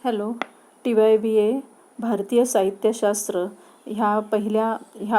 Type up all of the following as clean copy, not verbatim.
Hello. TYBA भारतीय साहित्यशास्त्र ह्या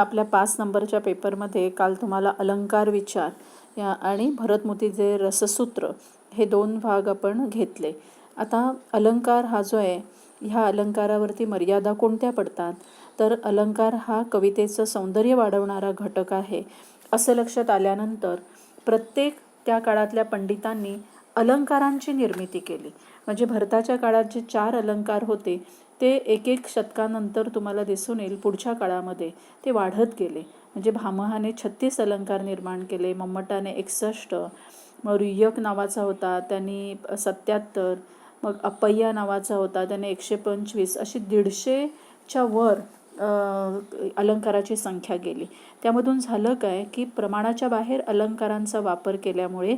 आपल्या 5 नंबरच्या पेपरमध्ये काल तुम्हाला अलंकार विचार आणि भरतमुतीचे रससूत्र हे 2 भाग आपण घेतले. आता अलंकार हा जो आहे, ह्या अलंकारावरती मर्यादा कोणत्या पडतात, तर अलंकार हा कवितेचं सौंदर्य वाढवणारा घटक आहे असं लक्षात आल्यानंतर प्रत्येक त्या काळातल्या पंडितांनी अलंकारांची निर्मिती केली. म्हणजे भरताच्या काळात जे 4 अलंकार होते ते एक शतकानंतर तुम्हाला दिसून येईल पुढच्या काळामध्ये ते वाढत गेले. म्हणजे भामहाने 36 अलंकार निर्माण केले, मम्मटाने 61, मग रुय्यक नावाचा होता त्यांनी 77, मग अप्पय्या नावाचा होता त्याने 125, अशी 150च्या वर अलंकाराची संख्या गेली. त्यामधून झालं काय की प्रमाणाच्या बाहेर अलंकारांचा वापर केल्यामुळे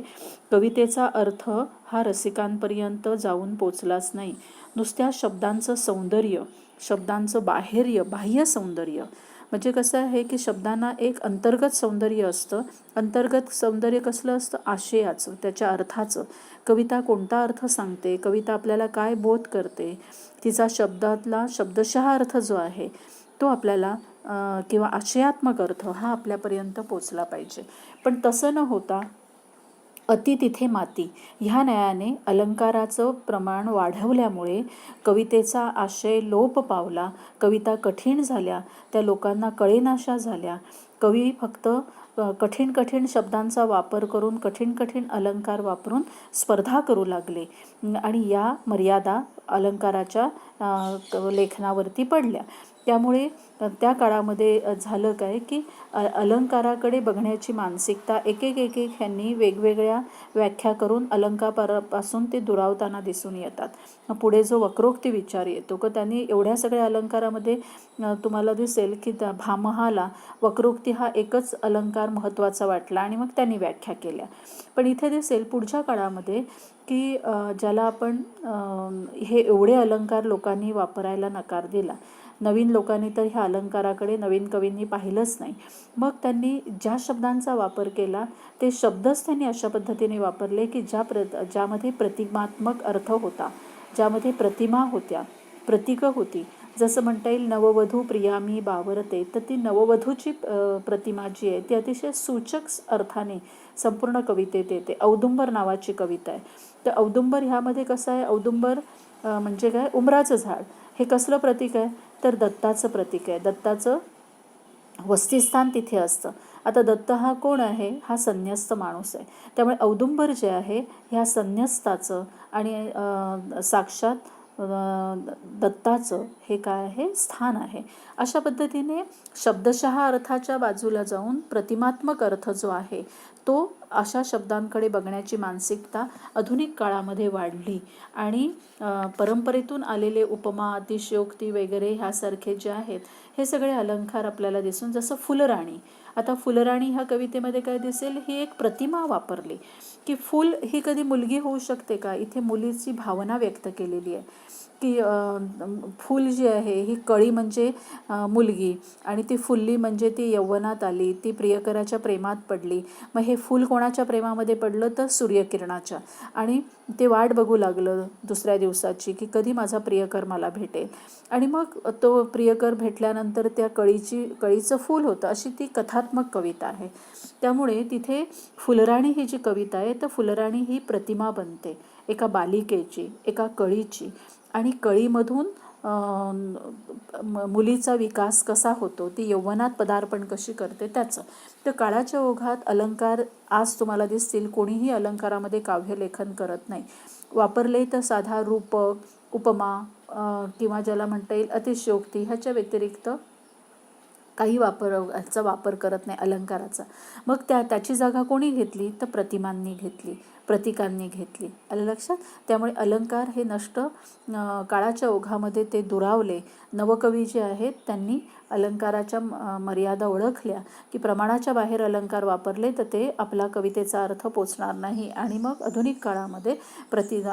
कवितेचा अर्थ हा रसिकांपर्यंत जाऊन पोचलाच नाही. नुसत्या शब्दांचं सौंदर्य, शब्दांचं बाह्य सौंदर्य, म्हणजे कसं आहे की शब्दांना एक अंतर्गत सौंदर्य असतं. अंतर्गत सौंदर्य कसलं असतं? आशयाचं, त्याच्या अर्थाचं. कविता कोणता अर्थ सांगते, कविता आपल्याला काय बोध करते, तिचा शब्दातला शब्दशः अर्थ जो आहे तो आपल्याला किंवा आशयात्मक अर्थ हा आपल्यापर्यंत पोचला पाहिजे. पण तसं न होता अति तिथे माती ह्या न्यायाने अलंकाराचं प्रमाण वाढवल्यामुळे कवितेचा आशय लोप पावला. कविता कठीण झाल्या, त्या लोकांना कळेनाशा झाल्या. कवी फक्त कठीण शब्दांचा वापर करून कठीण अलंकार वापरून स्पर्धा करू लागले आणि या मर्यादा अलंकाराच्या लेखनावरती पडल्या. त्यामुळे त्या काळामध्ये झालं काय की अलंकाराकडे बघण्याची मानसिकता एक ह्यांनी वेगवेगळ्या व्याख्या करून अलंकारापासून ते दुरावताना दिसून येतात. पुढे जो वक्रोक्ती विचार येतो की त्यांनी एवढ्या सगळ्या अलंकारामध्ये तुम्हाला दिसेल की त्या भामहाला वक्रोक्ती हा एकच अलंकार महत्त्वाचा वाटला आणि मग त्यांनी व्याख्या केल्या. पण इथे दिसेल पुढच्या काळामध्ये की ज्याला आपण हे एवढे अलंकार लोकांनी वापरायला नकार दिला. नवीन लोकांनी तर ह्या अलंकाराकडे नवीन कवींनी पाहिलंच नाही. मग त्यांनी ज्या शब्दांचा वापर केला ते शब्दच त्यांनी अशा पद्धतीने वापरले की ज्यामध्ये प्रतिमात्मक अर्थ होता, ज्यामध्ये प्रतिमा होत्या, प्रतीकं होती. जसं म्हणता येईल नववधू प्रियामी बावरते, तर ती नववधूची प्रतिमा जी आहे ती अतिशय सूचक अर्थाने संपूर्ण कवितेत येते. औदुंबर नावाची कविता आहे. तर औदुंबर ह्यामध्ये कसं आहे, औदुंबर म्हणजे काय, उमराचं झाड. हे कसलं प्रतीक आहे, तर दत्ताचं प्रतीक आहे. दत्ताचं वस्तिस्थान तिथे असतं. आता दत्त हा कोण आहे, हा संन्यस्त माणूस आहे. त्यामुळे औदुंबर जे आहे ह्या संन्यस्ताचं आणि साक्षात दत्ताचं हे काय आहे, स्थान आहे. अशा पद्धतीने शब्दशः अर्थाच्या बाजूला जाऊन प्रतिमात्मक अर्थ जो आहे तो अशा शब्दांकडे बघण्याची मानसिकता आधुनिक काळामध्ये वाढली आणि परंपरेतून आलेले उपमा, अतिशयोक्ती वगैरे ह्यासारखे जे आहेत हे सगळे अलंकार आपल्याला दिसून, जसं फुलराणी. आता फुलराणी ह्या कवितेमध्ये काय दिसेल, ही एक प्रतिमा वापरली की फूल ही कधी मुलगी होऊ शकते का, इथे मुलीची भावना व्यक्त केलेली आहे की फूल जी आहे ही कळी म्हणजे मुलगी आणि ती फुलली म्हणजे ती यौवनात आली, ती प्रियकराच्या प्रेमात पडली. मग हे फूल कोणाच्या प्रेमामध्ये पडलं, तर सूर्यकिरणाच्या. आणि ते वाट बघू लागलं दुसऱ्या दिवसाची की कधी माझा प्रियकर मला भेटेल. आणि मग तो प्रियकर भेटल्यानंतर त्या कळीचं फूल होतं, अशी ती कथात्मक कविता आहे. त्यामुळे तिथे फुलराणी ही जी कविता आहे तर फुलराणी ही प्रतिमा बनते एका बालिकेची, एका कळीची. आणि कळीमधून मुलीचा विकास कसा होतो, ती यौवनात पदार्पण कशी करते त्याचं. तर काळाच्या ओघात अलंकार आज तुम्हाला दिसतील कोणीही अलंकारामध्ये काव्यलेखन करत नाही. वापरले तर साधा रूपक, उपमा किंवा ज्याला म्हणता येईल अतिशयोक्ती ह्याच्या व्यतिरिक्त काही ह्याचा वापर करत नाही अलंकाराचा. मग त्याची जागा कोणी घेतली, तर प्रतिमांनी घेतली, प्रतीकांनी घेतली. आलं लक्षात. त्यामुळे अलंकार हे नष्ट काळाच्या ओघामध्ये ते दुरावले. नवकवी जे आहेत त्यांनी अलंकाराच्या मर्यादा ओळखल्या की प्रमाणाच्या बाहेर अलंकार वापरले तर ते आपला कवितेचा अर्थ पोचणार नाही. आणि मग आधुनिक काळामध्ये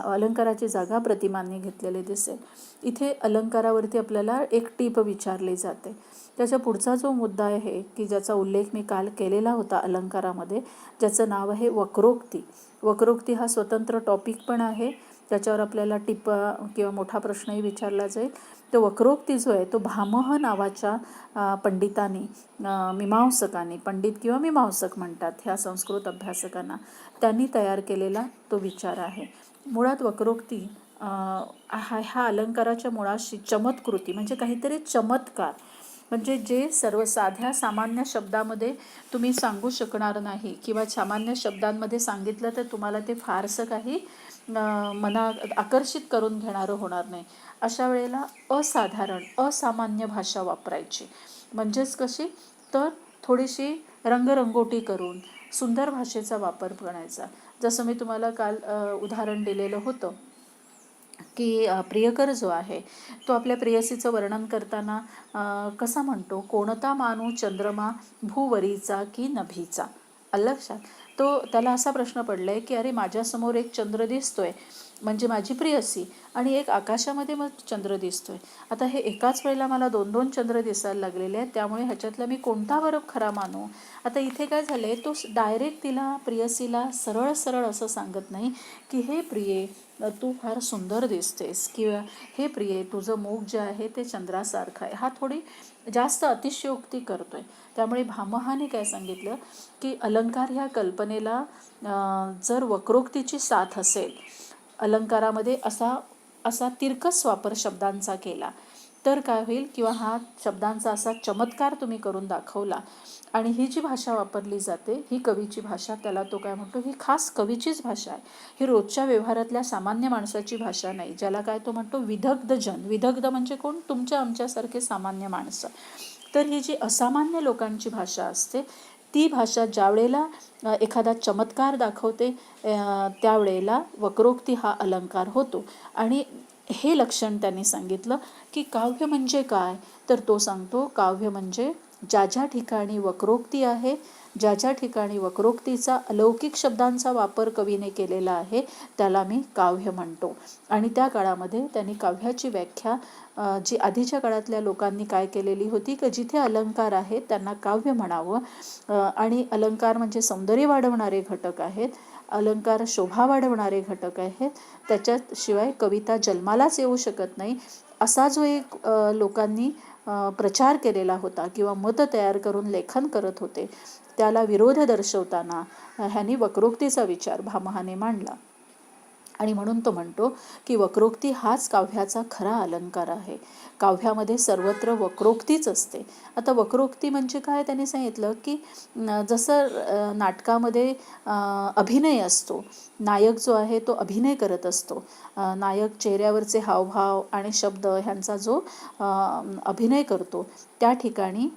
अलंकाराची जागा प्रतिमांनी घेतलेले दिसेल. इथे अलंकारावरती आपल्याला एक टीप विचारली जाते. त्याच्या पुढचा जो मुद्दा आहे की ज्याचा उल्लेख मी काल केलेला होता अलंकारामध्ये, ज्याचं नाव आहे वक्रोक्ती. वक्रोक्ती हा स्वतंत्र टॉपिक पण आहे. त्याच्यावर आपल्याला टिप्पा किंवा मोठा प्रश्नही विचारला जाईल. तो वक्रोक्ती जो आहे तो भामह नावाच्या पंडितांनी, मीमांसकांनी, पंडित किंवा मीमांसक म्हणतात ह्या संस्कृत अभ्यासकांना, त्यांनी तयार केलेला तो विचार आहे. मुळात वक्रोक्ती ह्या अलंकाराच्या मुळाशी चमत्कृती म्हणजे काहीतरी चमत्कार, म्हणजे जे सर्व साध्या सामान्य शब्दामध्ये तुम्ही सांगू शकणार नाही किंवा सामान्य शब्दांमध्ये सांगितलं तर तुम्हाला ते फारसं काही आकर्षित करून घेणारं होणार नाही. अशा वेळेला असाधारण असामान्य भाषा वापरायची. म्हणजेच कशी तर थोडीशी रंगरंगोटी करून सुंदर भाषेचा वापर करायचा. जसं मी तुम्हाला काल उदाहरण दिलेलं होतं की प्रियकर जो आहे तो आपल्या प्रेयसीचं वर्णन करताना कसा म्हणतो, कोणता मानू चंद्रमा भूवरीचा की नभीचा. लक्षात तो त्याला असा प्रश्न पडलाय की अरे माझ्यासमोर एक चंद्र दिसतोय म्हणजे माझी प्रेयसी, आणि एक आकाशामध्ये मग चंद्र दिसतोय. आता हे एकाच वेळेला मला 2-2 चंद्र दिसायला लागलेले आहेत, त्यामुळे ह्याच्यातला मी कोणता बरं खरा मानू. आता इथे काय झालंय, तो डायरेक्ट तिला प्रेयसीला सरळ सरळ असं सांगत नाही की हे प्रिये तू फार सुंदर दिसतेस किंवा हे प्रिये तुझं मुख जे आहे ते चंद्रासारखं आहे. हा थोडी जास्त अतिशयोक्ती करतोय. त्यामुळे भामहाने काय सांगितलं की अलंकार ह्या कल्पनेला जर वक्रोक्तीची साथ असेल, अलंकारामध्ये असा तिरकस वापर शब्दांचा केला तर काय होईल, किंवा हा शब्दांचा असा चमत्कार तुम्ही करून दाखवला आणि ही जी भाषा वापरली जाते ही कवीची भाषा, त्याला तो काय म्हणतो ही खास कवीचीच भाषा आहे. ही रोजच्या व्यवहारातल्या सामान्य माणसाची भाषा नाही, ज्याला काय तो म्हणतो विदग्ध जन. विदग्ध म्हणजे कोण, तुमच्या आमच्यासारखे सामान्य माणसं. तर ही जी असामान्य लोकांची भाषा असते ती भाषा ज्या वेळेला एखादा चमत्कार दाखवते त्यावेळेला वक्रोक्ती हा अलंकार होतो. आणि हे लक्षण त्यांनी सांगितलं की काव्य म्हणजे काय, तर तो सांगतो काव्य म्हणजे ज्या ज्या ठिकाणी वक्रोक्ती आहे, ज्या ज्या ठिकाणी वक्रोक्तीचा अलौकिक शब्दांचा वापर कवीने केलेला आहे त्याला मी काव्य म्हणतो. आणि त्या काळामध्ये त्यांनी काव्याची व्याख्या जी आधीच्या काळातल्या लोकांनी काय केलेली होती की जिथे अलंकार आहेत त्यांना काव्य म्हणावं. आणि अलंकार म्हणजे सौंदर्य वाढवणारे घटक आहेत, अलंकार शोभा वाढवणारे घटक आहेत, त्याच्याशिवाय कविता जन्मालाच येऊ शकत नाही असा जो एक लोकांनी प्रचार केलेला होता किंवा मत तयार करून लेखन करत होते, त्याला विरोध दर्शवताना ह्यांनी वक्रोक्तीचा विचार भामहाने मांडला. आणि म्हणून तो म्हणतो की वक्रोक्ती हाच काव्याचा खरा अलंकार आहे. काव्यामध्ये सर्वत्र वक्रोक्तीच असते. आता वक्रोक्ती म्हणजे काय त्यांनी सांगितलं की जसं नाटकामध्ये अभिनय असतो, नायक जो आहे तो अभिनय करत असतो, नायक चेहऱ्यावरचे हावभाव आणि शब्द ह्यांचा जो अभिनय करतो, त्या ठिकाणी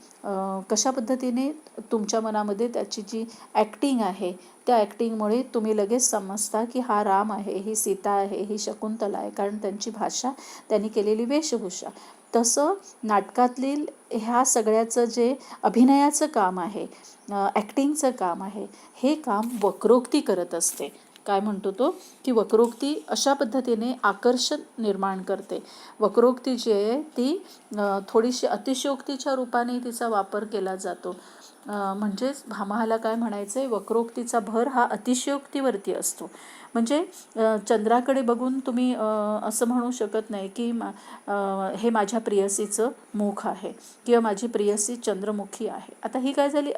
कशा पद्धतीने तुमच्या मनामध्ये त्याची जी ॲक्टिंग आहे त्या ॲक्टिंगमुळे तुम्ही लगेच समजता की हा राम आहे, ही सीता आहे, ही शकुंतला आहे, कारण त्यांची भाषा, त्यांनी केलेली वेशभूषा. तसं नाटकातील ह्या सगळ्याचं जे अभिनयाचं काम आहे, ॲक्टिंगचं काम आहे, हे काम वक्रोक्ती करत असते. काय म्हणतो तो की वक्रोक्ती अशा पद्धतीने आकर्षण निर्माण करते. वक्रोक्ती जी आहे ती थोडीशी अतिशयोक्तीच्या रूपाने तिचा वापर केला जातो. म्हणजेच भामहाला काय म्हणायचं आहे, वक्रोक्तीचा भर हा अतिशयोक्तीवरती असतो. म्हणजे चंद्राकडे बघून तुम्ही असं म्हणू शकत नाही की हे माझ्या प्रियसीचं मुख आहे किंवा माझी प्रियसी चंद्रमुखी आहे. आता ही काय झाली,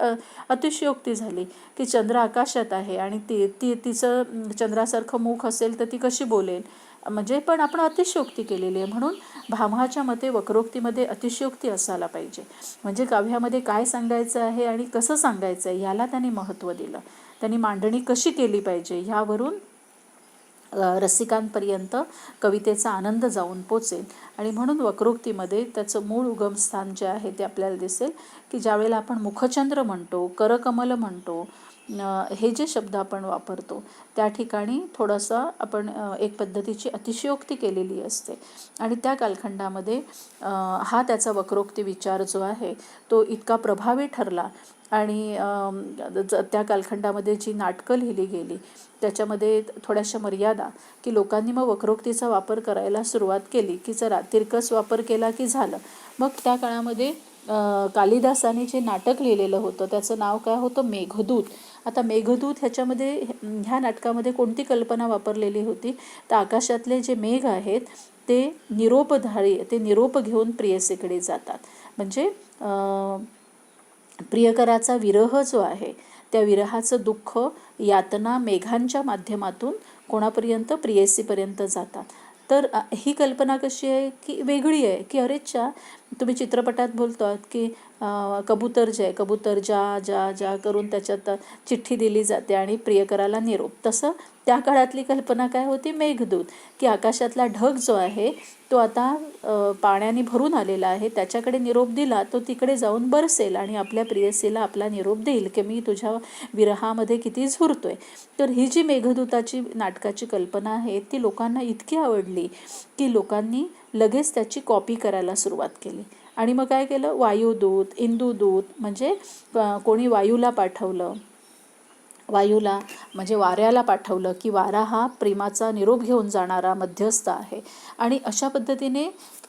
अतिशयोक्ती झाली की चंद्र आकाशात आहे आणि तिचं चंद्रासारखं मुख असेल तर ती कशी बोलेल, म्हणजे पण आपण अतिशयोक्ती केलेली आहे. म्हणून भामहाच्या मते वक्रोक्तीमध्ये अतिशयोक्ती असायला पाहिजे. म्हणजे काव्यामध्ये काय सांगायचं आहे आणि कसं सांगायचं आहे याला त्यांनी महत्त्व दिलं. त्यांनी मांडणी कशी केली पाहिजे ह्यावरून रसिकांपर्यंत कवितेचा आनंद जाऊन पोचेल. आणि म्हणून वक्रोक्तीमध्ये त्याचं मूळ उगमस्थान जे आहे ते आपल्याला दिसेल की ज्यावेळेला आपण मुखचंद्र म्हणतो, करकमल म्हणतो, हे जे शब्द आपण वापरतो त्या ठिकाणी थोडंसं आपण एक पद्धतीची अतिशयोक्ती केलेली असते. आणि त्या कालखंडामध्ये हा त्याचा वक्रोक्ती विचार जो आहे तो इतका प्रभावी ठरला. आणि त्या कालखंडामध्ये जी नाटकं लिहिली गेली त्याच्यामध्ये थोड्याशा मर्यादा की लोकांनी मग वक्रोक्तीचा वापर करायला सुरुवात केली की जरा तिरकस वापर केला की झालं. मग त्या काळामध्ये कालिदासाने जे नाटक लिहिलेलं होतं त्याचं नाव काय होतं, मेघदूत. आता मेघदूत ह्याच्यामध्ये ह्या नाटकामध्ये कोणती कल्पना वापरलेली होती, तर आकाशातले जे मेघ आहेत ते ते निरोप घेऊन प्रेयसीकडे जातात. म्हणजे प्रियकराचा विरह जो आहे त्या विरहाचं दुःख, यातना मेघांच्या माध्यमातून कोणापर्यंत, प्रेयसीपर्यंत जातात. तर ही कल्पना कशी आहे की वेगळी आहे, की अरेच्छा तुम्ही चित्रपटात बोलतात की कबूतर जे आहे, कबूतर जा जा जा करून त्याच्यात चिठ्ठी दिली जाते आणि प्रियकराला निरोप. तसं त्या काळातली कल्पना काय होती, मेघदूत, की आकाशातला ढग जो आहे तो आता पाण्याने भरून आलेला आहे, त्याच्याकडे निरोप दिला तो तिकडे जाऊन बरसेल आणि आपल्या प्रियसीला आपला निरोप देईल की मी तुझ्या विरहामध्ये किती झुरतोय. तर ही जी मेघदूताची नाटकाची कल्पना आहे ती लोकांना इतकी आवडली की लोकांनी लगेच त्याची कॉपी करायला सुरुवात केली. आणि मग काय केलं, वायुदूत, इंदुदूत, म्हणजे कोणी वायूला पाठवलं, वायूला म्हणजे वाऱ्याला पाठवलं की वारा हा प्रेमाचा निरोप घेऊन जाणारा मध्यस्थ आहे. आणि अशा पद्धतीने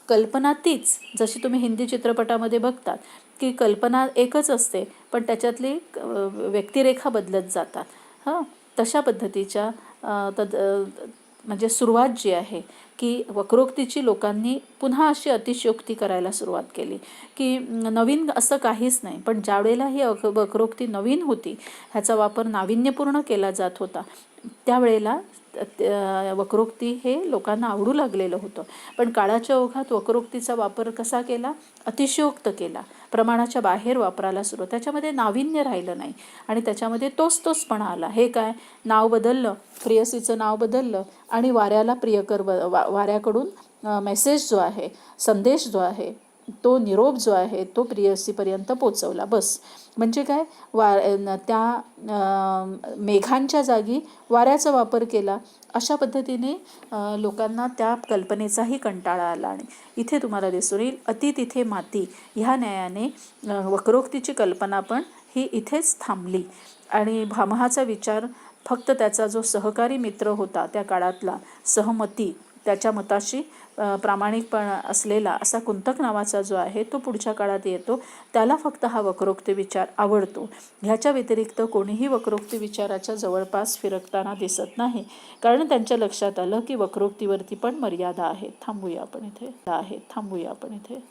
कल्पना तीच, जशी तुम्ही हिंदी चित्रपटामध्ये बघतात की कल्पना एकच असते पण त्याच्यातली व्यक्तिरेखा बदलत जातात. तशा पद्धतीच्या म्हणजे सुरुवात जी आहे की वक्रोक्तीची लोकांनी पुन्हा अशी अतिशयोक्ती करायला सुरुवात केली की नवीन असं काहीच नाही, पण ज्यावेळेला ही वक्रोक्ती नवीन होती, ह्याचा वापर नाविन्यपूर्ण केला जात होता, त्यावेळेला वक्रोक्ती हे लोकांना आवडू लागलेलं होतं. पण काळाच्या ओघात वक्रोक्तीचा वापर कसा केला, अतिशयोक्त केला, प्रमाणाच्या बाहेर वापरायला सुरू, त्याच्यामध्ये नाविन्य राहिलं नाही आणि त्याच्यामध्ये तोचपणा आला. हे काय, नाव बदललं, प्रेयसीचं नाव बदललं आणि वाऱ्याला वाऱ्याकडून मेसेज जो आहे, संदेश जो आहे, तो निरोप जो आहे तो प्रेयसीपर्यंत पोचवला. बस. म्हणजे काय, त्या मेघांच्या जागी वाऱ्याचा वापर केला. अशा पद्धतीने लोकांना त्या कल्पनेचाही कंटाळा आला. आणि इथे तुम्हाला दिसून येईल, अति तिथे माती ह्या न्यायाने वक्रोक्तीची कल्पना पण ही इथेच थांबली. आणि भामहाचा विचार फक्त त्याचा जो सहकारी मित्र होता त्या काळातला, सहमती, त्याच्या मताशी प्रामाणिकपणा असलेला असा कुंतक नावाचा जो आहे तो पुढच्या काळात येतो, त्याला फक्त हा वक्रोक्ती विचार आवडतो. ह्याच्या व्यतिरिक्त कोणीही वक्रोक्ती विचाराच्या जवळपास फिरकताना दिसत नाही, कारण त्यांच्या लक्षात आलं की वक्रोक्तीवरती पण मर्यादा आहे. थांबूया आपण इथे.